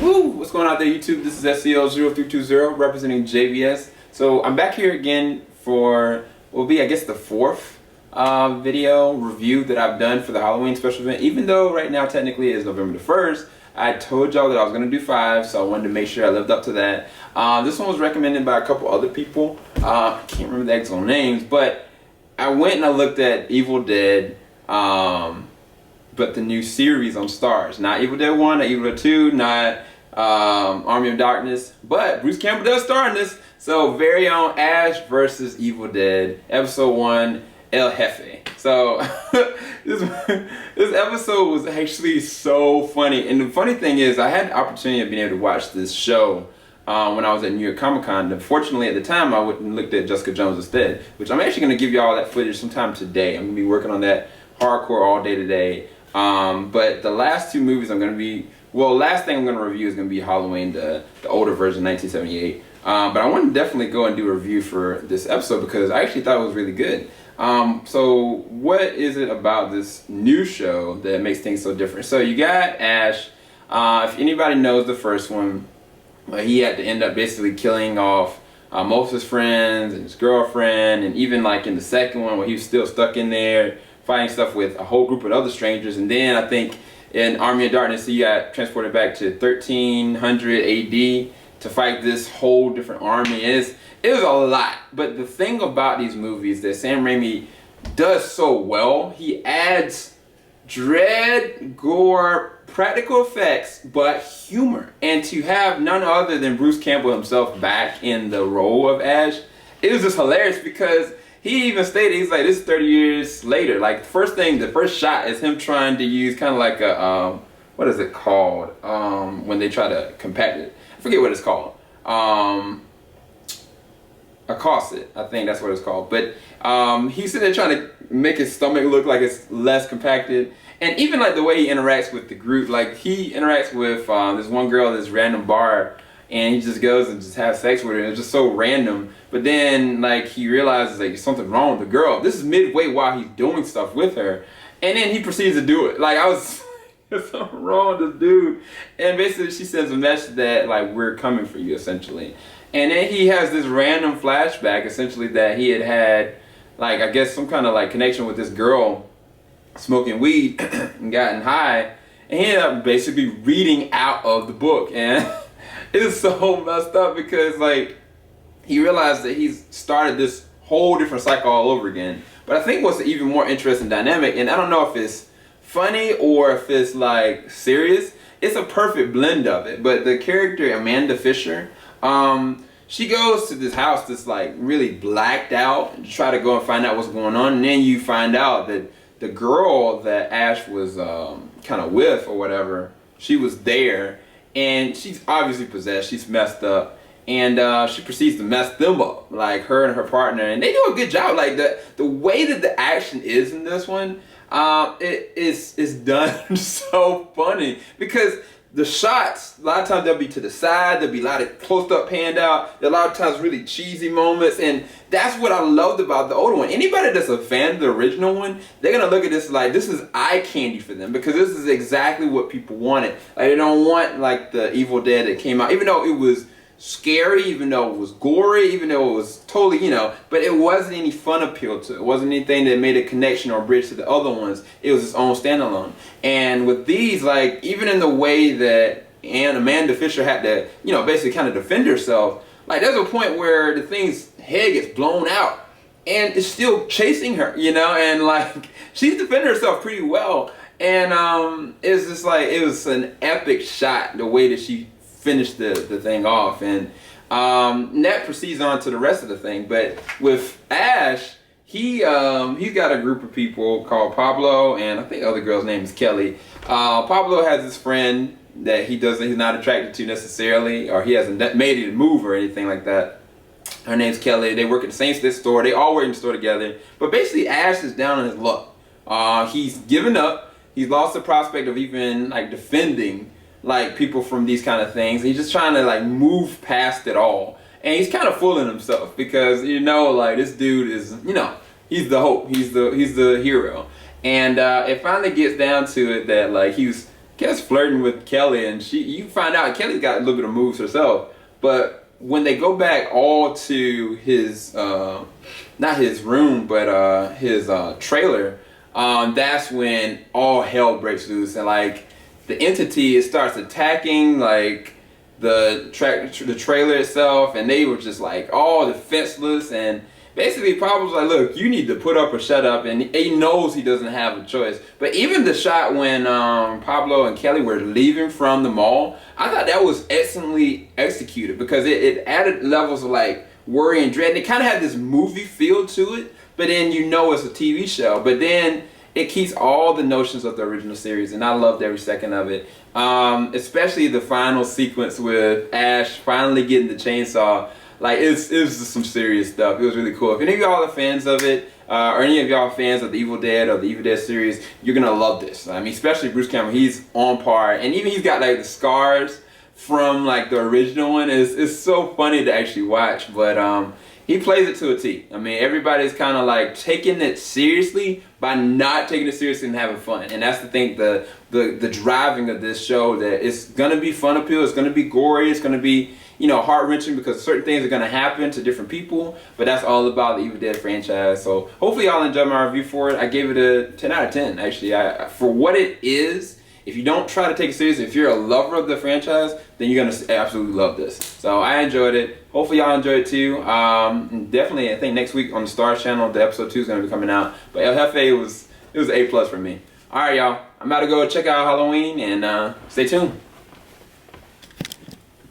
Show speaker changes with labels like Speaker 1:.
Speaker 1: Woo! What's going on out there, YouTube? This is SCL0320 representing JVS. So I'm back here again for what will be, I guess, the fourth video review that I've done for the Halloween special event. Even though right now technically it's November the 1st, I told y'all that I was going to do 5, so I wanted to make sure I lived up to that. This one was recommended by a couple other people. I can't remember the actual names, but I went and I looked at Evil Dead, but the new series on Starz. Not Evil Dead 1, not Evil Dead 2, not Army of Darkness, but Bruce Campbell does star in this. So very own Ash versus Evil Dead, episode 1, El Jefe. So this episode was actually so funny. And the funny thing is, I had the opportunity of being able to watch this show when I was at New York Comic Con. Unfortunately, at the time, I went and looked at Jessica Jones instead, which I'm actually going to give you all that footage sometime today. I'm going to be working on that hardcore all day today. But the last two movies last thing I'm going to review is going to be Halloween, the older version, 1978. But I want to definitely go and do a review for this episode because I actually thought it was really good. So what is it about this new show that makes things so different? So you got Ash. If anybody knows the first one, he had to end up basically killing off most of his friends and his girlfriend, and even like in the second one where he was still stuck in there fighting stuff with a whole group of other strangers. And then I think in Army of Darkness he got transported back to 1300 AD to fight this whole different army. It was a lot. But the thing about these movies that Sam Raimi does so well, he adds dread, gore, practical effects, but humor. And to have none other than Bruce Campbell himself back in the role of Ash, it was just hilarious because he even stated, he's like, this is 30 years later. Like, the first shot is him trying to use kind of like a, what is it called? When they try to compact it. I forget what it's called. A corset, I think that's what it's called. But he's sitting there trying to make his stomach look like it's less compacted. And even like the way he interacts with the group, like he interacts with this one girl at this random bar, and he just goes and just has sex with her. It's just so random. But then like he realizes like there's something wrong with the girl. This is midway while he's doing stuff with her. And then he proceeds to do it. Like there's something wrong with this dude. And basically she sends a message that like, we're coming for you, essentially. And then he has this random flashback, essentially, that he had like, I guess some kind of like connection with this girl smoking weed and gotten high. And he ended up basically reading out of the book. And it's so messed up because like, he realized that he's started this whole different cycle all over again. But I think what's even more interesting dynamic, and I don't know if it's funny or if it's like serious, it's a perfect blend of it. But the character Amanda Fisher, she goes to this house that's like really blacked out and try to go and find out what's going on. And then you find out that the girl that Ash was kind of with or whatever, she was there, and she's obviously possessed. She's messed up. And she proceeds to mess them up, like her and her partner, and they do a good job. Like the way that the action is in this one, it's done so funny because the shots, a lot of times they'll be to the side, there'll be a lot of close up panned out, there are a lot of times really cheesy moments, and that's what I loved about the older one. Anybody that's a fan of the original one, they're gonna look at this like this is eye candy for them because this is exactly what people wanted. Like they don't want like the Evil Dead that came out, even though it was scary, even though it was gory, even though it was totally, but it wasn't any fun appeal to it. It wasn't anything that made a connection or bridge to the other ones. It was its own standalone. And with these, like, even in the way that Amanda Fisher had to, basically kind of defend herself, like there's a point where the thing's head gets blown out and it's still chasing her, and like she's defending herself pretty well. And it's just like, it was an epic shot, the way that she finished the thing off. And that proceeds on to the rest of the thing. But with Ash, he's got a group of people called Pablo, and I think the other girl's name is Kelly. Pablo has this friend that he's not attracted to necessarily, or he hasn't made it move or anything like that. Her name's Kelly. They work at the same store. They all work in the store together. But basically Ash is down on his luck. He's given up. He's lost the prospect of even like defending like people from these kind of things. He's just trying to like move past it all, and he's kind of fooling himself because like this dude is he's the hope, he's the hero. And it finally gets down to it that like he was Kelly's flirting with Kelly, and you find out Kelly's got a little bit of moves herself. But when they go back all to his, not his room, but his trailer, that's when all hell breaks loose, and like the entity, it starts attacking like the trailer itself, and they were just like all defenseless, and basically Pablo's like, look, you need to put up or shut up, and he knows he doesn't have a choice. But even the shot when Pablo and Kelly were leaving from the mall, I thought that was excellently executed, because it added levels of like worry and dread, and it kind of had this movie feel to it, but then you know it's a TV show, but then it keeps all the notions of the original series, and I loved every second of it. Especially the final sequence with Ash finally getting the chainsaw. Like, it was just some serious stuff. It was really cool. If any of y'all are fans of it, or any of y'all fans of the Evil Dead or the Evil Dead series, you're gonna love this. I mean, especially Bruce Campbell, he's on par, and even he's got like the scars from like the original one. It's so funny to actually watch, but he plays it to a T. I mean, everybody's kind of like taking it seriously by not taking it seriously and having fun. And that's the thing, the driving of this show, that it's gonna be fun appeal, it's gonna be gory, it's gonna be, you know, heart-wrenching, because certain things are gonna happen to different people, but that's all about the Evil Dead franchise. So hopefully y'all enjoyed my review for it. I gave it a 10 out of 10, actually. For what it is, if you don't try to take it seriously, if you're a lover of the franchise, then you're gonna absolutely love this. So I enjoyed it. Hopefully y'all enjoyed it too. Definitely, I think next week on the Stars channel, the episode 2 is gonna be coming out. But El Jefe, it was A+ for me. All right, y'all. I'm about to go check out Halloween, and stay tuned.